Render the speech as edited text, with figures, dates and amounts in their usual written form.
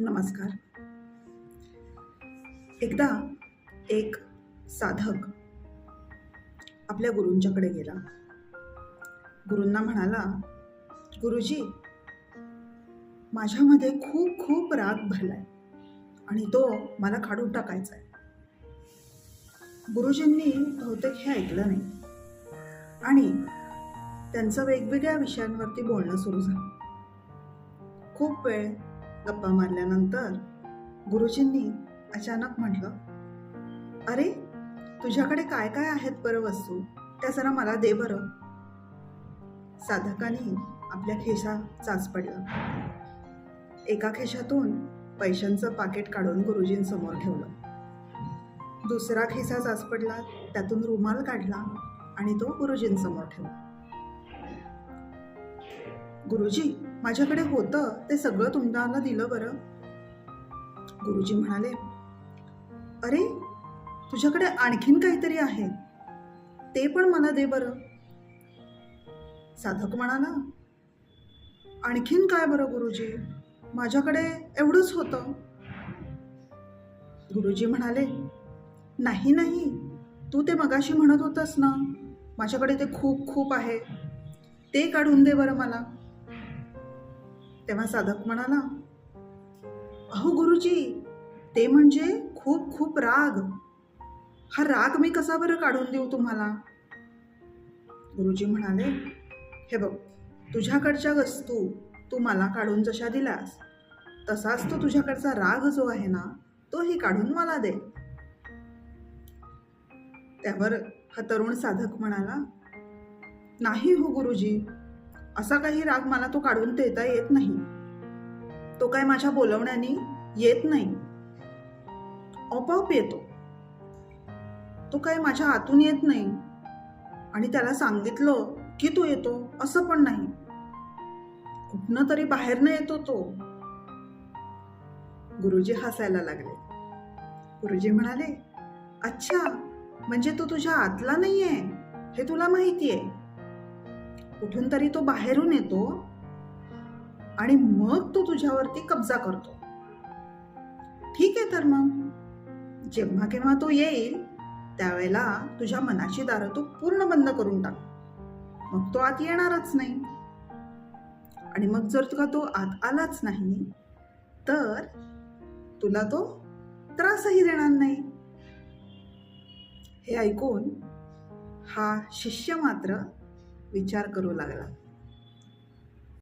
नमस्कार. एकदा एक साधक आपल्या गुरूंच्याकडे गेला. गुरूंना म्हणाला, गुरुजी, माझ्यामध्ये खूप खूप राग भरलाय आणि तो मला काढून टाकायचा आहे. गुरुजींनी बहुतेक हे ऐकलं नाही आणि त्यांचं वेगवेगळ्या विषयांवरती बोलणं सुरू झालं. खूप वेळ गप्पा मारल्यानंतर गुरुजींनी अचानक म्हटलं, अरे, तुझ्याकडे काय काय आहेत बरं वस्तू, त्या जरा मला दे बरं. साधकाने आपल्या खिशात चाच पडला. एका खिशातून पैशांचं पाकिट काढून गुरुजींसमोर ठेवलं. दुसरा खिसा चाच पडला, त्यातून रुमाल काढला आणि तो गुरुजींसमोर ठेवला. गुरुजी, माझ्याकडे होतं ते सगळं तुम्हाला दिलं बरं. गुरुजी म्हणाले, अरे, तुझ्याकडे आणखीन काहीतरी आहे, ते पण मला दे बरं. साधक म्हणाला, आणखीन काय बरं गुरुजी, माझ्याकडे एवढंच होतं. गुरुजी म्हणाले, नाही नाही, तू ते मगाशी म्हणत होतास ना, माझ्याकडे ते खूप खूप आहे, ते काढून दे बरं मला. तेव्हा साधक म्हणाला, अहो गुरुजी, ते म्हणजे खूप खूप राग. हा राग मी कसा बरं काढून देऊ तुम्हाला. गुरुजी म्हणाले, हे बघ, तुझ्याकडच्या वस्तू तू मला काढून जशा दिल्यास तसाच तो तुझ्याकडचा राग जो आहे ना, तोही काढून मला दे. त्यावर हा तरुण साधक म्हणाला, नाही हो गुरुजी, असा काही राग मला तो काढून देता येत नाही. तो काय माझ्या बोलवण्याने येत नाही, आपोआप येतो. तो काय माझ्या आतून येत नाही आणि त्याला सांगितलं की तो येतो असं पण नाही, कुठनं तरी बाहेरनं येतो तो. गुरुजी हसायला लागले. गुरुजी म्हणाले, अच्छा, म्हणजे तो तुझ्या आतला नाहीये हे तुला माहितीये. कुठून तरी तो बाहेरून येतो आणि मग तो तुझ्यावरती कब्जा करतो. ठीक आहे, तर मग जेव्हा केव्हा तो येईल त्यावेळेला तुझ्या मनाची दारं तू पूर्ण बंद करून टाक, मग तो आत येणारच नाही. आणि मग जर तुला तो आत आलाच नाही तर तुला तो त्रासही देणार नाही. हे ऐकून हा शिष्य मात्र विचार करू लागला.